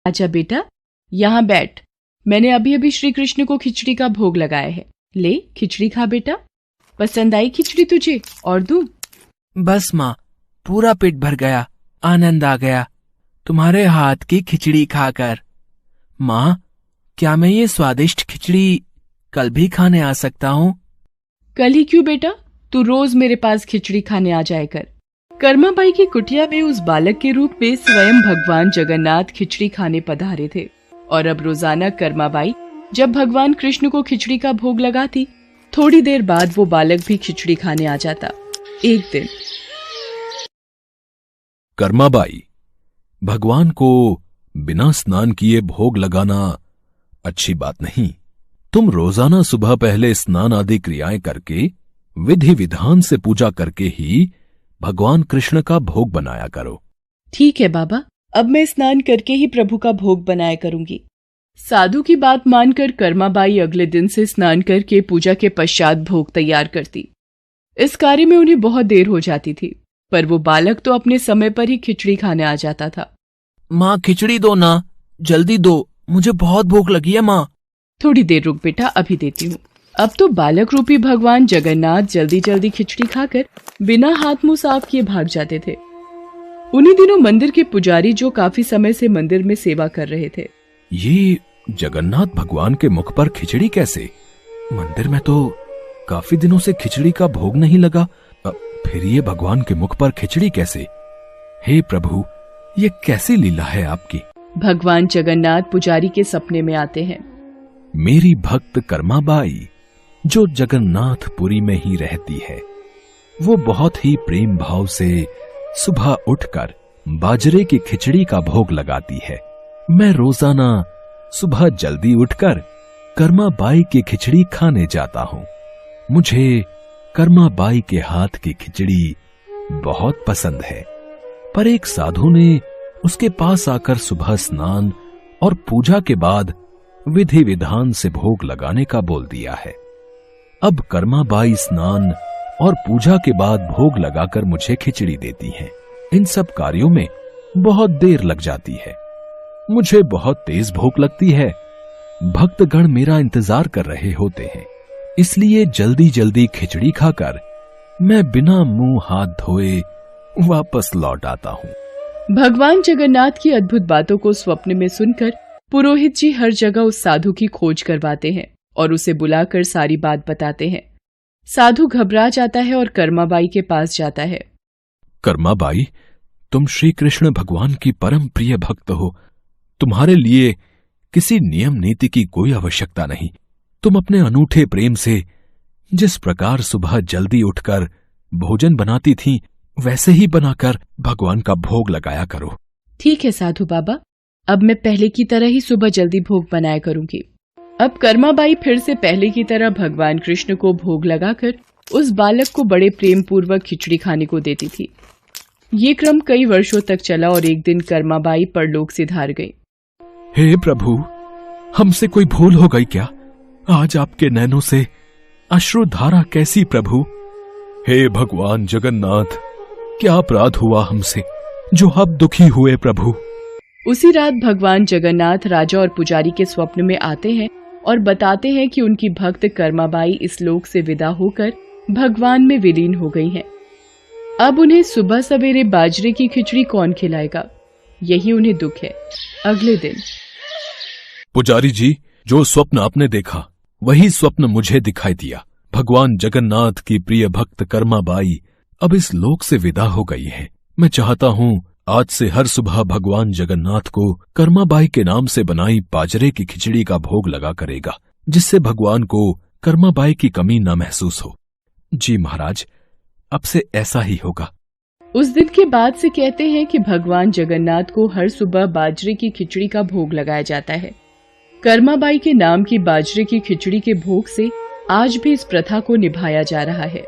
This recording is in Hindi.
आजा बेटा, यहाँ बैठ। मैंने अभी अभी श्री कृष्ण को खिचड़ी का भोग लगाया है। ले खिचड़ी खा बेटा। पसंद आई खिचड़ी तुझे? और दूं? बस माँ, पूरा पेट भर गया, आनंद आ गया तुम्हारे हाथ की खिचड़ी खाकर। माँ, क्या मैं ये स्वादिष्ट खिचड़ी कल भी खाने आ सकता हूँ? कल ही क्यों बेटा, तू रोज मेरे पास खिचड़ी खाने आ जाया कर। कर्माबाई की कुटिया में उस बालक के रूप में स्वयं भगवान जगन्नाथ खिचड़ी खाने पधारे थे। और अब रोजाना कर्माबाई जब भगवान कृष्ण को खिचड़ी का भोग लगाती, थोड़ी देर बाद वो बालक भी खिचड़ी खाने आ जाता। एक दिन कर्माबाई, भगवान को बिना स्नान किए भोग लगाना अच्छी बात नहीं। तुम रोजाना सुबह पहले स्नान आदि क्रियाएं करके विधि विधान से पूजा करके ही भगवान कृष्ण का भोग बनाया करो। ठीक है बाबा, अब मैं स्नान करके ही प्रभु का भोग बनाया करूंगी। साधु की बात मानकर कर्माबाई अगले दिन से स्नान करके पूजा के पश्चात भोग तैयार करती। इस कार्य में उन्हें बहुत देर हो जाती थी, पर वो बालक तो अपने समय पर ही खिचड़ी खाने आ जाता था। माँ, खिचड़ी दो ना, जल्दी दो, मुझे बहुत भूख लगी है माँ। थोड़ी देर रुक बेटा, अभी देती हूँ। अब तो बालक रूपी भगवान जगन्नाथ जल्दी जल्दी खिचड़ी खाकर बिना हाथ मुंह साफ किए भाग जाते थे। उन्हीं दिनों मंदिर के पुजारी, जो काफी समय से मंदिर में सेवा कर रहे थे, ये जगन्नाथ भगवान के मुख पर खिचड़ी कैसे? मंदिर में तो काफी दिनों से खिचड़ी का भोग नहीं लगा, फिर ये भगवान के मुख पर खिचड़ी कैसे? हे प्रभु, ये कैसी लीला है आपकी? भगवान जगन्नाथ पुजारी के सपने में आते हैं। मेरी भक्त कर्माबाई, जो जगन्नाथपुरी में ही रहती है, वो बहुत ही प्रेम भाव से सुबह उठकर बाजरे की खिचड़ी का भोग लगाती है। मैं रोजाना सुबह जल्दी उठकर कर्माबाई की खिचड़ी खाने जाता हूँ। मुझे कर्माबाई के हाथ की खिचड़ी बहुत पसंद है। पर एक साधु ने उसके पास आकर सुबह स्नान और पूजा के बाद विधि विधान से भोग लगाने का बोल दिया है। अब कर्माबाई स्नान और पूजा के बाद भोग लगाकर मुझे खिचड़ी देती हैं। इन सब कार्यों में बहुत देर लग जाती है। मुझे बहुत तेज भूख लगती है। भक्तगण मेरा इंतजार कर रहे होते हैं, इसलिए जल्दी जल्दी खिचड़ी खाकर मैं बिना मुंह हाथ धोए वापस लौट आता हूँ। भगवान जगन्नाथ की अद्भुत बातों को स्वप्न में सुनकर पुरोहित जी हर जगह उस साधु की खोज करवाते हैं और उसे बुलाकर सारी बात बताते हैं। साधु घबरा जाता है और कर्माबाई के पास जाता है। कर्माबाई, तुम श्री कृष्ण भगवान की परम प्रिय भक्त हो। तुम्हारे लिए किसी नियम नीति की कोई आवश्यकता नहीं। तुम अपने अनूठे प्रेम से जिस प्रकार सुबह जल्दी उठकर भोजन बनाती थी, वैसे ही बनाकर भगवान का भोग लगाया करो। ठीक है साधु बाबा, अब मैं पहले की तरह ही सुबह जल्दी भोग बनाया करूंगी। अब कर्माबाई फिर से पहले की तरह भगवान कृष्ण को भोग लगाकर उस बालक को बड़े प्रेम पूर्वक खिचड़ी खाने को देती थी। ये क्रम कई वर्षों तक चला और एक दिन कर्माबाई परलोक सिधार गई। हे प्रभु, हमसे कोई भूल हो गई क्या? आज आपके नैनों से अश्रुधारा कैसी प्रभु? हे भगवान जगन्नाथ, क्या अपराध हुआ हमसे जो अब दुखी हुए प्रभु? उसी रात भगवान जगन्नाथ राजा और पुजारी के स्वप्न में आते हैं और बताते हैं कि उनकी भक्त कर्माबाई इस लोक से विदा होकर भगवान में विलीन हो गई हैं। अब उन्हें सुबह सवेरे बाजरे की खिचड़ी कौन खिलाएगा, यही उन्हें दुख है। अगले दिन पुजारी जी, जो स्वप्न आपने देखा वही स्वप्न मुझे दिखाई दिया। भगवान जगन्नाथ की प्रिय भक्त कर्माबाई अब इस लोक से विदा हो गई है। मैं चाहता हूँ आज से हर सुबह भगवान जगन्नाथ को कर्माबाई के नाम से बनाई बाजरे की खिचड़ी का भोग लगा करेगा, जिससे भगवान को कर्माबाई की कमी न महसूस हो। जी महाराज, अब से ऐसा ही होगा। उस दिन के बाद से कहते हैं कि भगवान जगन्नाथ को हर सुबह बाजरे की खिचड़ी का भोग लगाया जाता है। कर्माबाई के नाम की बाजरे की खिचड़ी के भोग से आज भी इस प्रथा को निभाया जा रहा है।